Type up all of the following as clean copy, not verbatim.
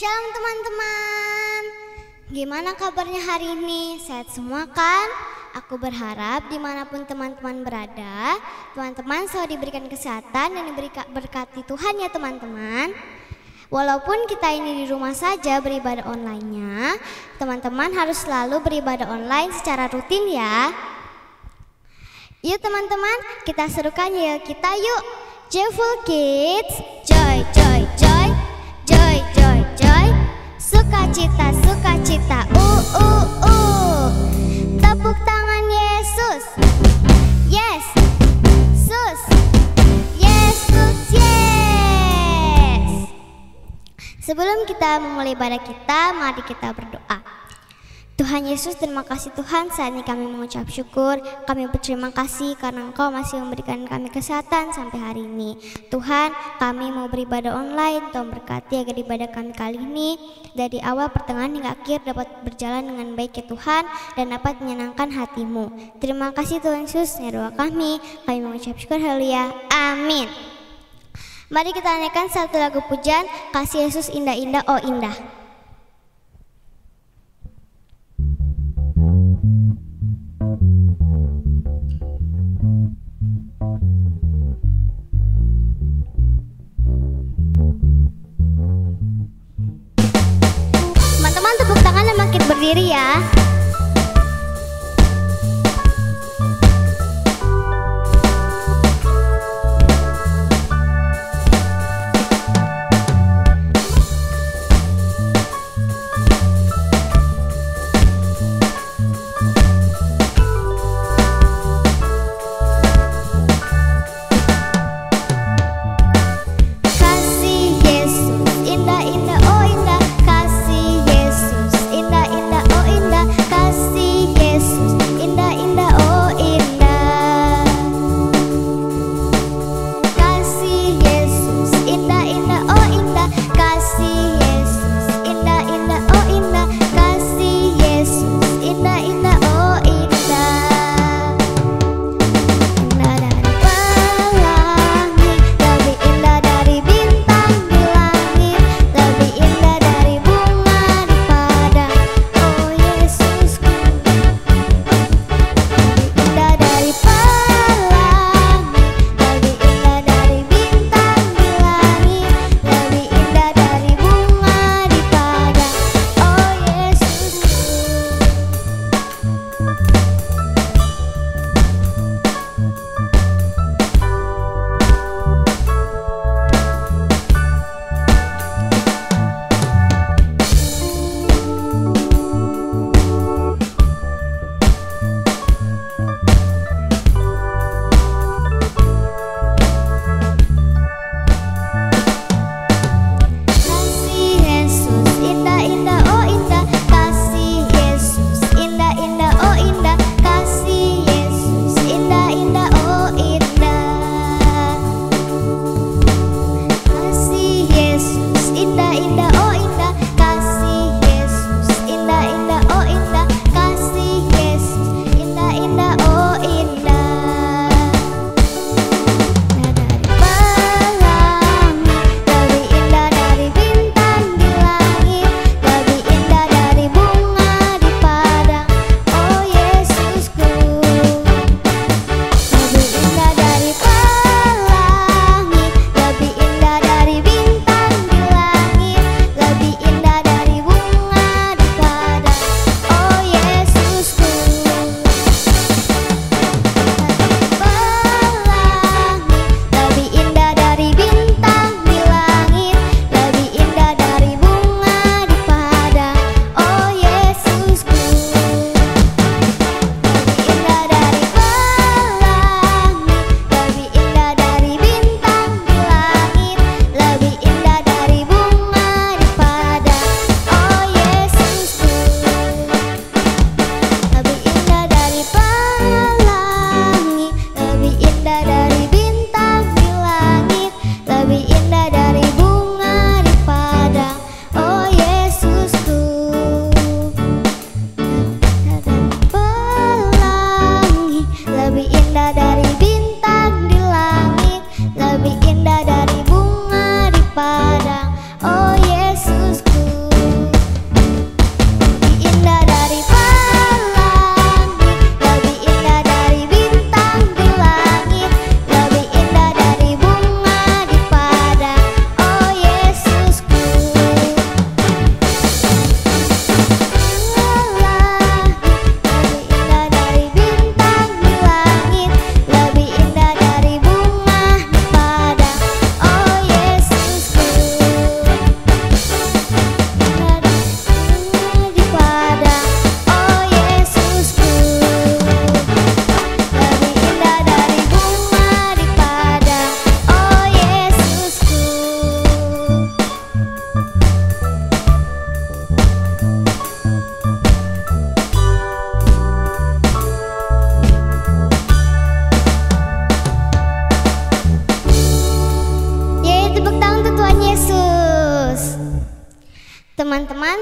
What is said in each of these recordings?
Shalom teman-teman. Gimana kabarnya hari ini? Sehat semua kan? Aku berharap dimanapun teman-teman berada, teman-teman selalu diberikan kesehatan dan berkati Tuhan ya teman-teman. Walaupun kita ini di rumah saja beribadah online-nya, teman-teman harus selalu beribadah online secara rutin ya. Yuk teman-teman, kita serukan ya kita yuk. Joyful Kids, joy, joy, joy, joy, joy, joy. Sukacita, sukacita, Tepuk tangan Yesus. Yes, sus. Yesus, yes. Sebelum kita memulai ibadah kita, mari kita berdoa. Tuhan Yesus, terima kasih Tuhan, saat ini kami mengucap syukur. Kami berterima kasih karena Engkau masih memberikan kami kesehatan sampai hari ini. Tuhan, kami mau beribadah online. Tuhan berkati agar ibadah kami kali ini dari awal, pertengahan hingga akhir dapat berjalan dengan baik ya Tuhan, dan dapat menyenangkan hati-Mu. Terima kasih Tuhan Yesus, ya doa kami mengucap syukur, haleluya, amin. Mari kita nyanyikan satu lagu pujian, Kasih Yesus indah-indah, oh indah. Teman-teman tepuk tangan dan bangkit berdiri ya.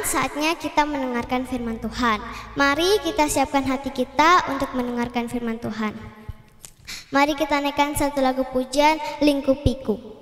saatnya kita mendengarkan firman Tuhan. Mari kita siapkan hati kita untuk mendengarkan firman Tuhan. Mari kita naikkan satu lagu pujian, Lingkupiku.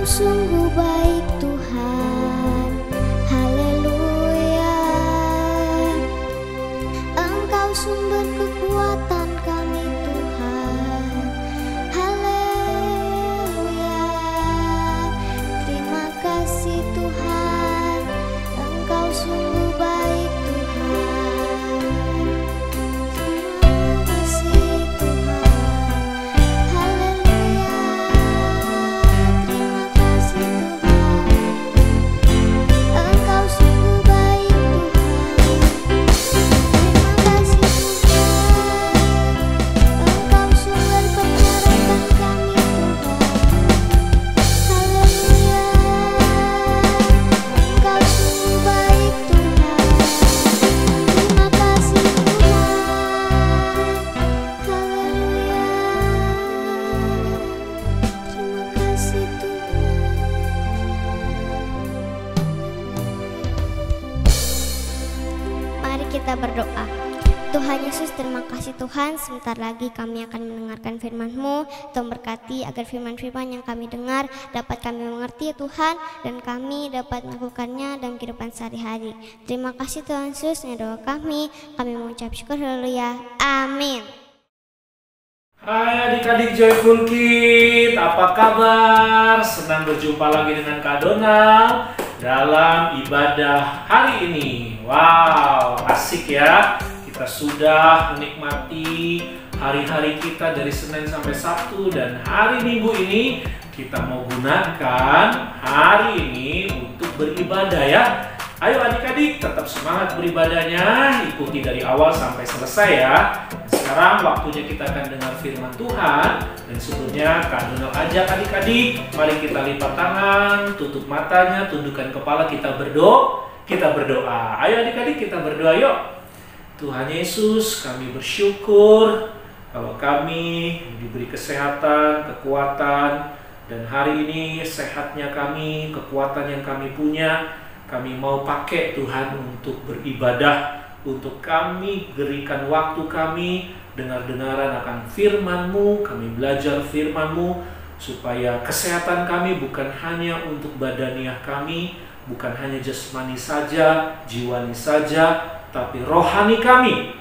sungguh baik Tuhan, haleluya. Engkau sumber kekuatan kita berdoa. Tuhan Yesus, terima kasih Tuhan, sebentar lagi kami akan mendengarkan firman-Mu. Tuhan berkati agar firman-firman yang kami dengar dapat kami mengerti ya Tuhan, dan kami dapat melakukannya dalam kehidupan sehari-hari. Terima kasih Tuhan Yesus, ini doa kami mengucap syukur, haleluya, amin. Hai adik-adik Joyful Kid, apa kabar? Senang berjumpa lagi dengan Kak Donald dalam ibadah hari ini. Wow, asik ya. Kita sudah menikmati hari-hari kita dari Senin sampai Sabtu, dan hari Minggu ini kita mau gunakan hari ini untuk beribadah ya. Ayo adik-adik, tetap semangat beribadahnya, ikuti dari awal sampai selesai ya. Sekarang waktunya kita akan dengar firman Tuhan, dan sebelumnya Kak Donald ajak adik-adik, mari kita lipat tangan, tutup matanya, tundukkan kepala, kita berdoa. Ayo adik-adik, kita berdoa yuk. Tuhan Yesus, kami bersyukur kalau kami diberi kesehatan, kekuatan, dan hari ini sehatnya kami, kekuatan yang kami punya, kami mau pakai Tuhan untuk beribadah, untuk kami berikan waktu kami dengar-dengaran akan firman-Mu, kami belajar firman-Mu, supaya kesehatan kami bukan hanya untuk badaniah kami, bukan hanya jasmani saja, jiwani saja, tapi rohani kami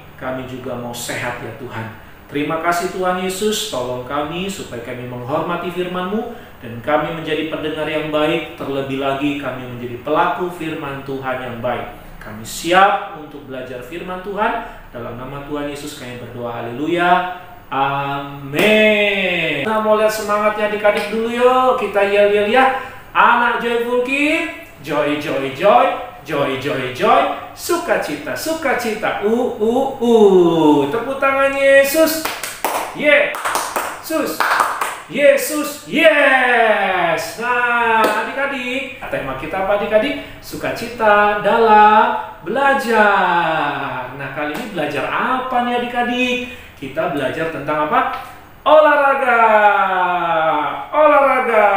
juga mau sehat ya Tuhan. Terima kasih Tuhan Yesus, tolong kami supaya kami menghormati firman-Mu dan kami menjadi pendengar yang baik, terlebih lagi kami menjadi pelaku firman Tuhan yang baik. Kami siap untuk belajar firman Tuhan, dalam nama Tuhan Yesus kami berdoa, haleluya, amin. Kita mau lihat semangatnya adik-adik dulu yuk, kita yel-yel ya. Anak Joyful Kid, joy, joy, joy, joy, joy, joy, sukacita, sukacita, tepuk tangan Yesus, Yesus, Yesus, yes. Nah adik-adik, tema kita apa adik-adik? Sukacita dalam belajar. Nah kali ini belajar apa nih adik-adik? Kita belajar tentang apa? Olahraga. Olahraga.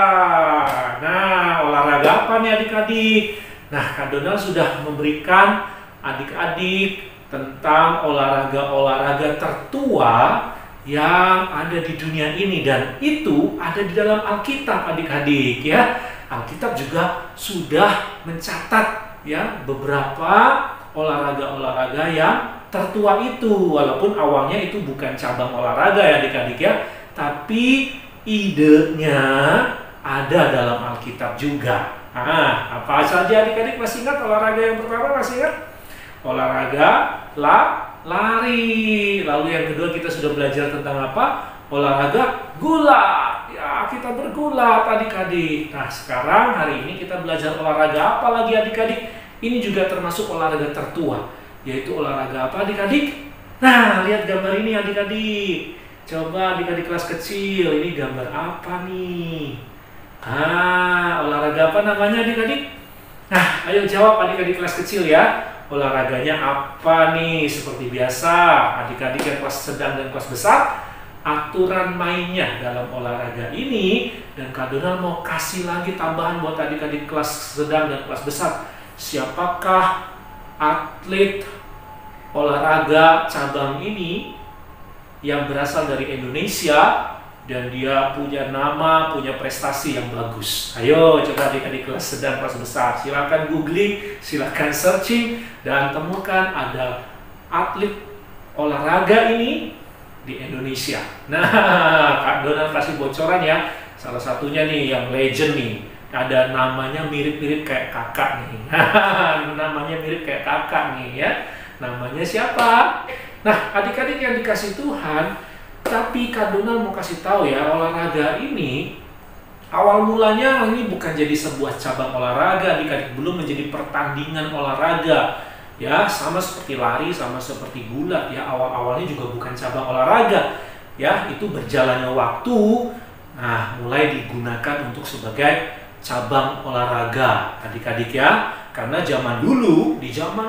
Nah olahraga apa nih adik-adik? Nah, Kak Donald sudah memberikan adik-adik tentang olahraga-olahraga tertua yang ada di dunia ini, dan itu ada di dalam Alkitab adik-adik ya. Alkitab juga sudah mencatat ya beberapa olahraga-olahraga yang tertua itu, walaupun awalnya itu bukan cabang olahraga ya adik-adik ya, tapi idenya ada dalam Alkitab juga. Nah, apa saja adik-adik masih ingat olahraga yang pertama, masih ingat? Olahraga lari. Lalu yang kedua kita sudah belajar tentang apa? Olahraga gulat. Ya, kita bergulat adik-adik. Nah, sekarang hari ini kita belajar olahraga apa lagi adik-adik? Ini juga termasuk olahraga tertua, yaitu olahraga apa adik-adik? Nah, lihat gambar ini adik-adik. Coba adik-adik kelas kecil, ini gambar apa nih? Olahraga apa namanya adik-adik? Nah, ayo jawab adik-adik kelas kecil ya. Olahraganya apa nih? Seperti biasa, adik-adik yang kelas sedang dan kelas besar, aturan mainnya dalam olahraga ini, dan Kak Donald mau kasih lagi tambahan buat adik-adik kelas sedang dan kelas besar. Siapakah atlet olahraga cabang ini yang berasal dari Indonesia dan dia punya nama, punya prestasi yang bagus? Ayo coba adik-adik kelas sedang, kelas besar, silakan googling, silakan searching, dan temukan ada atlet olahraga ini di Indonesia. Nah, Kak Donald kasih bocoran ya. Salah satunya nih yang legend nih, ada namanya mirip-mirip kayak kakak nih. Namanya mirip kayak kakak nih ya. Namanya siapa? Nah, adik-adik yang dikasih Tuhan, tapi Kak Donald mau kasih tahu ya, olahraga ini awal mulanya ini bukan jadi sebuah cabang olahraga adik-adik, belum menjadi pertandingan olahraga ya, sama seperti lari, sama seperti gulat ya, awal-awalnya juga bukan cabang olahraga ya, itu berjalannya waktu, nah mulai digunakan untuk sebagai cabang olahraga adik-adik ya. Karena di zaman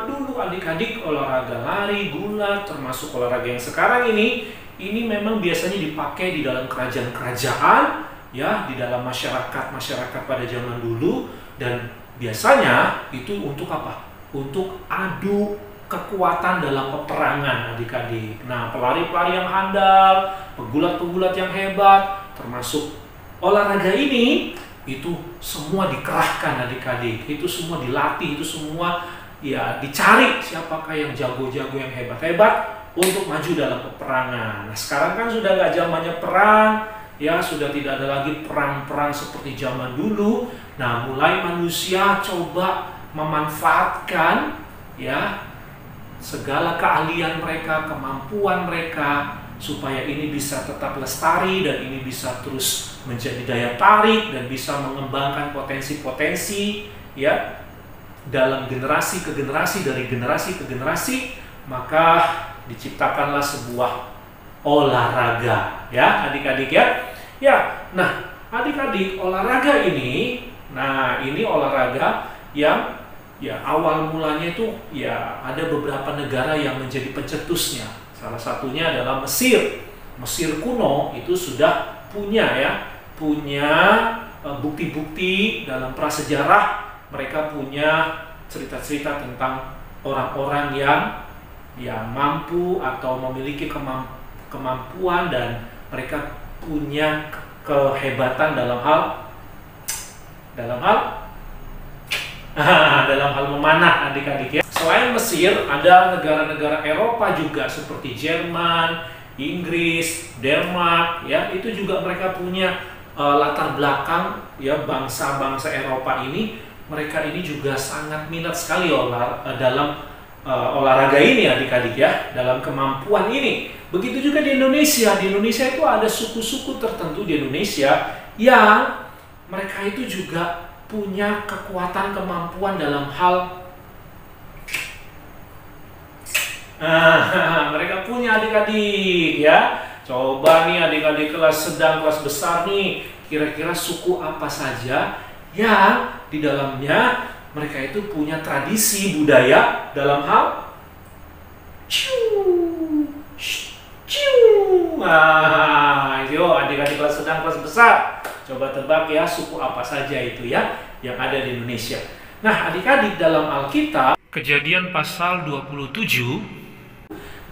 dulu adik-adik olahraga lari, gulat, termasuk olahraga yang sekarang ini memang biasanya dipakai di dalam kerajaan-kerajaan ya, di dalam masyarakat pada zaman dulu, dan biasanya itu untuk apa? Untuk adu kekuatan dalam peperangan adik-adik. Nah, pelari-pelari yang handal, pegulat-pegulat yang hebat, termasuk olahraga ini, itu semua dikerahkan adik-adik. Itu semua dilatih, itu semua ya dicari siapakah yang jago-jago, yang hebat-hebat untuk maju dalam peperangan. Nah, sekarang kan sudah nggak zamannya perang, ya sudah tidak ada lagi perang-perang seperti zaman dulu. Nah, mulai manusia coba memanfaatkan ya segala keahlian mereka, kemampuan mereka, supaya ini bisa tetap lestari dan ini bisa terus menjadi daya tarik dan bisa mengembangkan potensi-potensi ya dalam generasi ke generasi, dari generasi ke generasi. Maka diciptakanlah sebuah olahraga ya adik-adik ya. Ya, nah adik-adik, olahraga ini, nah ini olahraga yang ya awal mulanya itu ya ada beberapa negara yang menjadi pencetusnya. Salah satunya adalah Mesir. Mesir kuno itu sudah punya bukti-bukti dalam prasejarah. Mereka punya cerita-cerita tentang orang-orang yang mampu atau memiliki kemampuan dan mereka punya kehebatan dalam hal memanah adik-adik ya. Selain Mesir, ada negara-negara Eropa juga seperti Jerman, Inggris, Denmark ya, itu juga mereka punya latar belakang ya. Bangsa-bangsa Eropa ini, mereka ini juga sangat minat sekali dalam olahraga ini adik-adik ya, dalam kemampuan ini. Begitu juga di Indonesia. Di Indonesia itu ada suku-suku tertentu di Indonesia yang mereka itu juga punya kekuatan, kemampuan dalam hal mereka punya adik-adik ya. Coba nih adik-adik kelas sedang, kelas besar nih, kira-kira suku apa saja yang di dalamnya mereka itu punya tradisi budaya dalam hal yuk adik-adik kelas sedang, kelas besar, coba tebak ya suku apa saja itu ya yang ada di Indonesia. Nah adik-adik, dalam Alkitab Kejadian pasal 27,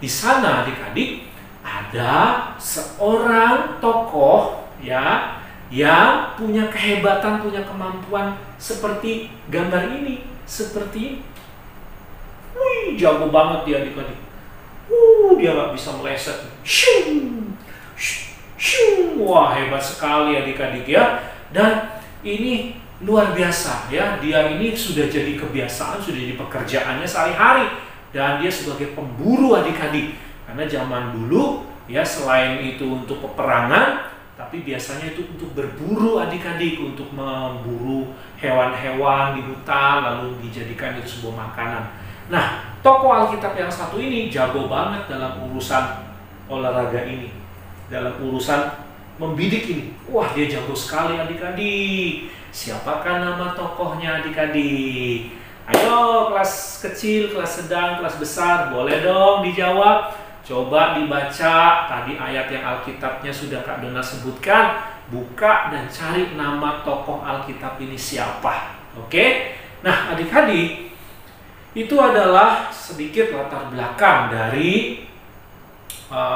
di sana adik-adik ada seorang tokoh ya yang punya kehebatan, punya kemampuan seperti gambar ini, seperti wih, jago banget dia adik-adik. Dia nggak bisa meleset. Wah, hebat sekali adik-adik ya. Dan ini luar biasa ya. Dia ini sudah jadi kebiasaan, sudah jadi pekerjaannya sehari-hari. Dan dia sebagai pemburu adik-adik. Karena zaman dulu ya selain itu untuk peperangan, tapi biasanya itu untuk berburu adik-adik, untuk memburu hewan-hewan di hutan lalu dijadikan itu sebuah makanan. Nah, tokoh Alkitab yang satu ini jago banget dalam urusan olahraga ini, dalam urusan membidik ini. Wah, dia jago sekali adik-adik. Siapakah nama tokohnya adik-adik? Ayo, kelas kecil, kelas sedang, kelas besar, boleh dong dijawab. Coba dibaca tadi ayat yang Alkitabnya sudah Kak Dona sebutkan. Buka dan cari nama tokoh Alkitab ini siapa. Oke? Nah, adik-adik, itu adalah sedikit latar belakang dari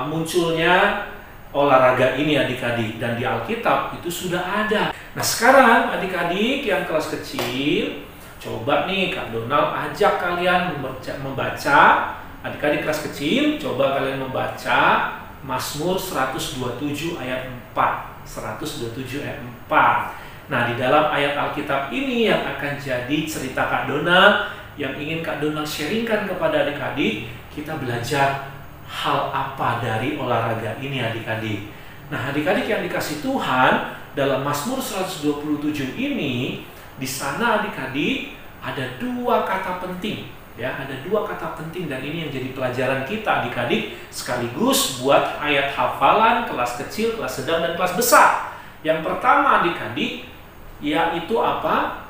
munculnya olahraga ini adik-adik. Dan di Alkitab itu sudah ada. Nah sekarang adik-adik yang kelas kecil, coba nih Kak Donald ajak kalian membaca. Adik-adik kelas kecil, coba kalian membaca Mazmur 127 ayat 4. 127 ayat 4. Nah di dalam ayat Alkitab ini yang akan jadi cerita Kak Donald, yang ingin Kak Donald sharingkan kepada adik-adik, kita belajar hal apa dari olahraga ini adik-adik. Nah adik-adik yang dikasih Tuhan, dalam Mazmur 127 ini, di sana adik-adik ada dua kata penting. Ya, ada dua kata penting dan ini yang jadi pelajaran kita adik-adik, sekaligus buat ayat hafalan kelas kecil, kelas sedang, dan kelas besar. Yang pertama adik-adik, yaitu apa?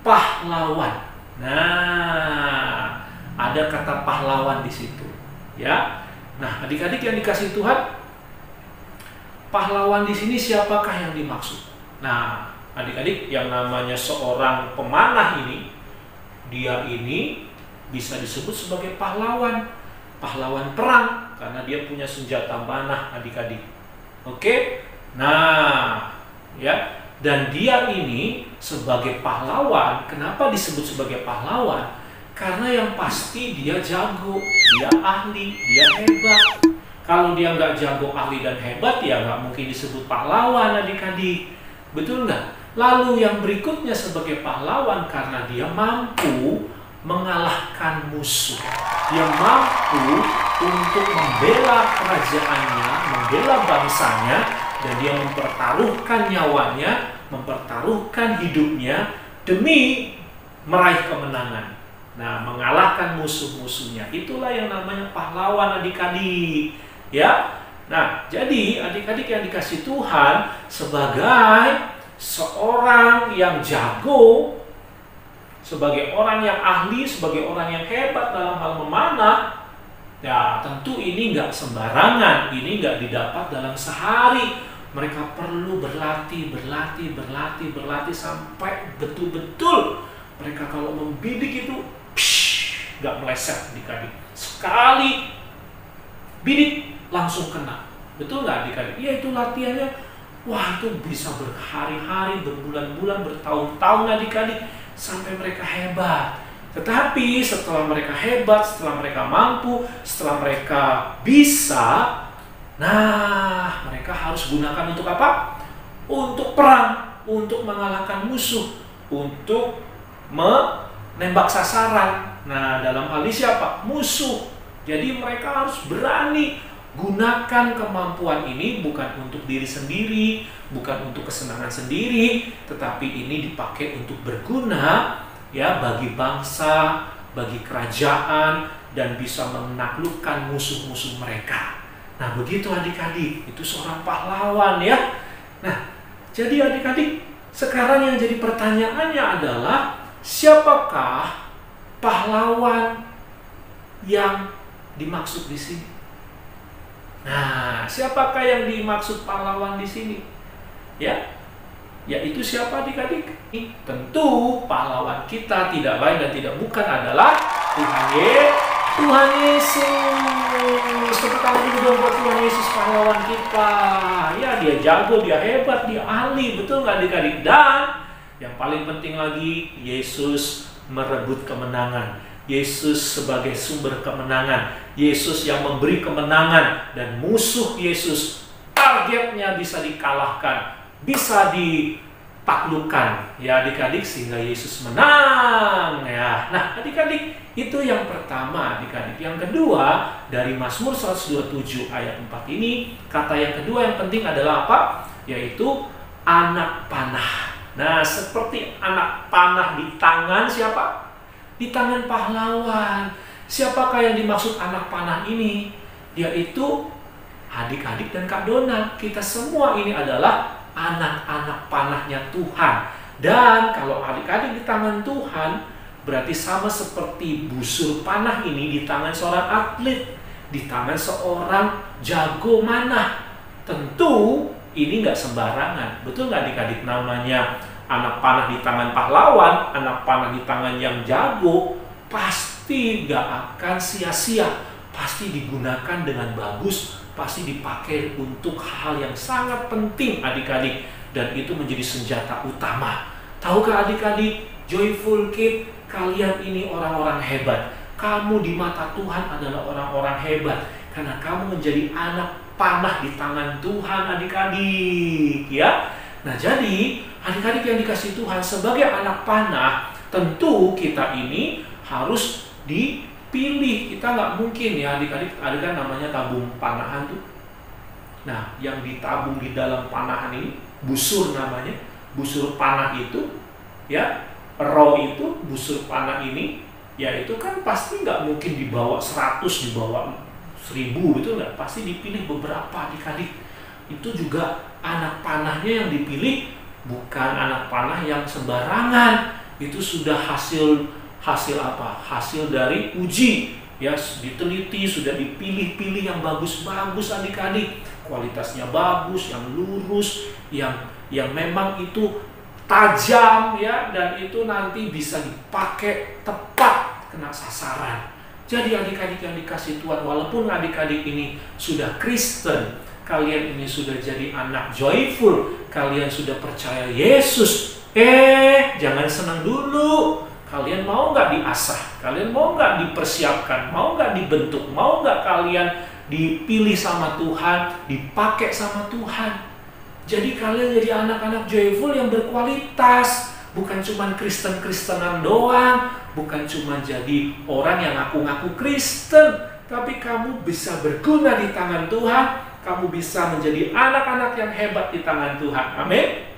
Pahlawan. Nah, ada kata pahlawan di situ, ya. Nah, adik-adik yang dikasih Tuhan, pahlawan di sini siapakah yang dimaksud? Nah, adik-adik yang namanya seorang pemanah ini, dia ini bisa disebut sebagai pahlawan perang karena dia punya senjata panah adik-adik. Oke? Nah, ya, dan dia ini sebagai pahlawan, kenapa disebut sebagai pahlawan? Karena yang pasti dia jago, dia ahli, dia hebat. Kalau dia nggak jago, ahli, dan hebat, ya nggak mungkin disebut pahlawan adik-adik. Betul nggak? Lalu yang berikutnya sebagai pahlawan karena dia mampu mengalahkan musuh. Dia mampu untuk membela kerajaannya, membela bangsanya, dan dia mempertaruhkan nyawanya, mempertaruhkan hidupnya demi meraih kemenangan. Nah, mengalahkan musuh-musuhnya. Itulah yang namanya pahlawan adik-adik. Ya. Nah, jadi adik-adik yang dikasih Tuhan, sebagai seorang yang jago, sebagai orang yang ahli, sebagai orang yang hebat dalam hal memanah, ya tentu ini nggak sembarangan, ini nggak didapat dalam sehari. Mereka perlu berlatih sampai betul-betul mereka kalau membidik itu nggak meleset adik-adik. Sekali bidik langsung kena. Betul nggak adik-adik? Ya itu latihannya. Wah, itu bisa berhari-hari, berbulan-bulan, bertahun-tahun adik-adik sampai mereka hebat. Tetapi setelah mereka hebat, setelah mereka mampu, setelah mereka bisa, nah mereka harus gunakan untuk apa? Untuk perang, untuk mengalahkan musuh, untuk menembak sasaran. Nah, dalam hal ini siapa? Musuh. Jadi mereka harus berani gunakan kemampuan ini bukan untuk diri sendiri, bukan untuk kesenangan sendiri, tetapi ini dipakai untuk berguna ya bagi bangsa, bagi kerajaan, dan bisa menaklukkan musuh-musuh mereka. Nah, begitu adik-adik, itu seorang pahlawan ya. Nah, jadi adik-adik, sekarang yang jadi pertanyaannya adalah siapakah pahlawan yang dimaksud di sini? Nah, siapakah yang dimaksud pahlawan di sini? Ya, yaitu siapa adik-adik? Tentu pahlawan kita tidak lain dan tidak bukan adalah Tuhan Yesus. Tepuk tangan dulu buat Tuhan Yesus, pahlawan kita. Ya, dia jago, dia hebat, dia ahli, betul nggak adik-adik? Dan yang paling penting lagi, Yesus merebut kemenangan. Yesus sebagai sumber kemenangan, Yesus yang memberi kemenangan, dan musuh Yesus targetnya bisa dikalahkan, bisa ditaklukkan ya adik-adik, sehingga Yesus menang ya. Nah adik-adik, itu yang pertama adik-adik. Yang kedua, dari Mazmur 127 ayat 4 ini, kata yang kedua yang penting adalah apa? Yaitu anak panah. Nah, seperti anak panah di tangan siapa? Di tangan pahlawan. Siapakah yang dimaksud anak panah ini? Yaitu adik-adik dan Kak Dona. Kita semua ini adalah anak-anak panahnya Tuhan. Dan kalau adik-adik di tangan Tuhan, berarti sama seperti busur panah ini di tangan seorang atlet, di tangan seorang jago manah. Tentu ini nggak sembarangan. Betul nggak adik-adik? Namanya anak panah di tangan pahlawan, anak panah di tangan yang jago, pasti gak akan sia-sia, pasti digunakan dengan bagus, pasti dipakai untuk hal yang sangat penting adik-adik, dan itu menjadi senjata utama. Tahukah adik-adik, Joyful Kid, kalian ini orang-orang hebat. Kamu di mata Tuhan adalah orang-orang hebat, karena kamu menjadi anak panah di tangan Tuhan adik-adik ya. Nah jadi adik-adik yang dikasih Tuhan, sebagai anak panah, tentu kita ini harus dipilih. Kita nggak mungkin ya adik-adik, ada kan namanya tabung panahan tuh. Nah yang ditabung di dalam panahan ini busur namanya, busur panah itu ya, raw itu busur panah ini ya, itu kan pasti nggak mungkin dibawa 100, dibawa 1000 gitu, nggak, pasti dipilih beberapa adik-adik. Itu juga anak panahnya yang dipilih bukan anak panah yang sembarangan. Itu sudah hasil apa? Hasil dari uji ya, diteliti, sudah dipilih-pilih yang bagus-bagus adik-adik, kualitasnya bagus, yang lurus, yang memang itu tajam ya, dan itu nanti bisa dipakai tepat kena sasaran. Jadi adik-adik yang dikasih Tuhan, walaupun adik-adik ini sudah Kristen, kalian ini sudah jadi anak joyful, kalian sudah percaya Yesus, jangan senang dulu. Kalian mau nggak diasah? Kalian mau nggak dipersiapkan? Mau nggak dibentuk? Mau nggak kalian dipilih sama Tuhan, dipakai sama Tuhan? Jadi kalian jadi anak-anak joyful yang berkualitas. Bukan cuma Kristen-Kristenan doang, bukan cuma jadi orang yang ngaku-ngaku Kristen, tapi kamu bisa berguna di tangan Tuhan, kamu bisa menjadi anak-anak yang hebat di tangan Tuhan. Amin.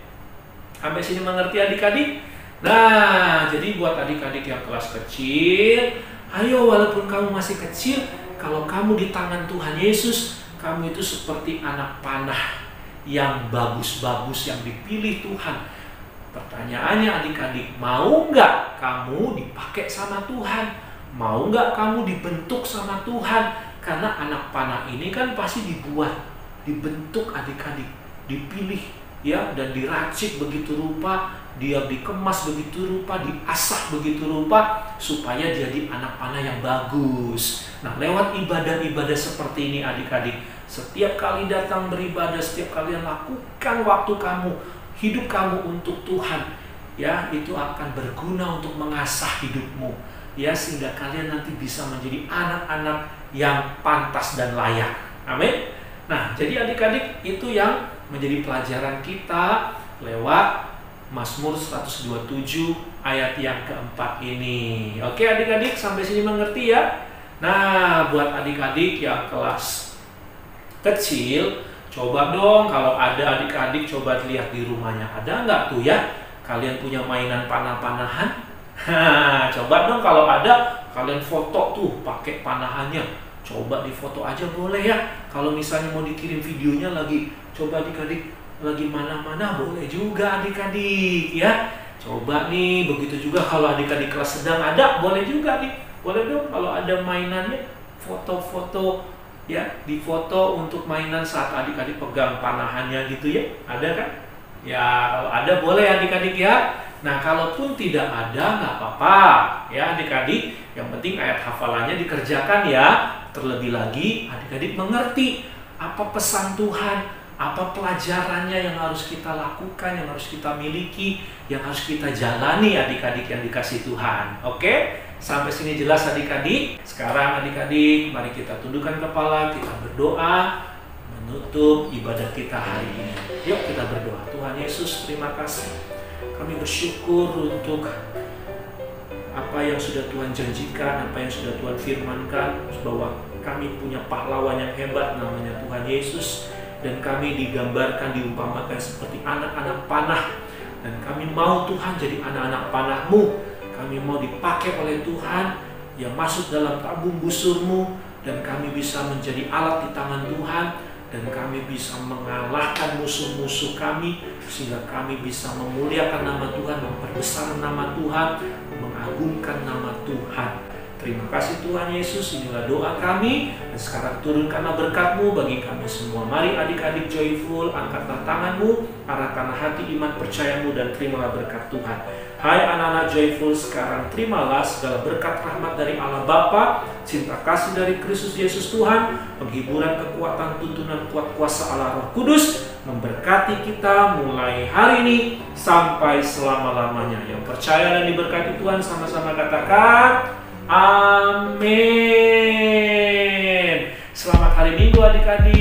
Sampai sini mengerti adik-adik? Nah, jadi buat adik-adik yang kelas kecil, ayo walaupun kamu masih kecil, kalau kamu di tangan Tuhan Yesus, kamu itu seperti anak panah yang bagus-bagus, yang dipilih Tuhan. Pertanyaannya adik-adik, mau nggak kamu dipakai sama Tuhan? Mau nggak kamu dibentuk sama Tuhan? Karena anak panah ini kan pasti dibentuk adik-adik, dipilih ya, dan diracik begitu rupa, dia dikemas begitu rupa, diasah begitu rupa, supaya jadi anak panah yang bagus. Nah, lewat ibadah-ibadah seperti ini adik-adik, setiap kali datang beribadah, setiap kalian lakukan waktu kamu, hidup kamu untuk Tuhan, ya, itu akan berguna untuk mengasah hidupmu, ya, sehingga kalian nanti bisa menjadi anak-anak yang pantas dan layak. Amin. Nah, jadi adik-adik, itu yang menjadi pelajaran kita lewat Mazmur 127 ayat yang keempat ini. Oke adik-adik, sampai sini mengerti ya? Nah, buat adik-adik yang kelas kecil, coba dong kalau ada adik-adik, coba lihat di rumahnya, ada nggak tuh ya kalian punya mainan panah-panahan? Coba dong kalau ada, kalian foto tuh pakai panahannya, coba difoto aja boleh ya. Kalau misalnya mau dikirim videonya lagi, coba adik-adik lagi mana-mana boleh juga adik-adik ya. Coba nih, begitu juga kalau adik-adik kelas sedang ada, boleh juga nih, boleh dong kalau ada mainannya, foto-foto ya, difoto untuk mainan saat adik-adik pegang panahannya gitu ya, ada kan? Ya, kalau ada boleh adik-adik ya. Nah, kalaupun tidak ada nggak apa-apa ya adik-adik, yang penting ayat hafalannya dikerjakan ya. Terlebih lagi adik-adik mengerti apa pesan Tuhan, apa pelajarannya yang harus kita lakukan, yang harus kita miliki, yang harus kita jalani adik-adik yang dikasih Tuhan. Oke? Sampai sini jelas adik-adik? Sekarang adik-adik, mari kita tundukkan kepala, kita berdoa menutup ibadah kita hari ini. Yuk kita berdoa. Tuhan Yesus, terima kasih. Kami bersyukur untuk apa yang sudah Tuhan janjikan, apa yang sudah Tuhan firmankan, bahwa kami punya pahlawan yang hebat namanya Tuhan Yesus, dan kami digambarkan, diumpamakan seperti anak-anak panah, dan kami mau Tuhan jadi anak-anak panah-Mu. Kami mau dipakai oleh Tuhan yang masuk dalam tabung busur-Mu, dan kami bisa menjadi alat di tangan Tuhan, dan kami bisa mengalahkan musuh-musuh kami, sehingga kami bisa memuliakan nama Tuhan, memperbesar nama Tuhan, mengagungkan nama Tuhan. Terima kasih Tuhan Yesus, inilah doa kami, dan sekarang turunkanlah berkat-Mu bagi kami semua. Mari adik-adik joyful, angkatlah tangan-Mu, arahkanlah hati iman percayamu, dan terimalah berkat Tuhan. Hai anak-anak joyful, sekarang terimalah segala berkat rahmat dari Allah Bapa, cinta kasih dari Kristus Yesus Tuhan, penghiburan, kekuatan, tuntunan kuat kuasa Allah Roh Kudus, memberkati kita mulai hari ini sampai selama-lamanya. Yang percaya dan diberkati Tuhan sama-sama katakan amin. Selamat hari Minggu adik-adik.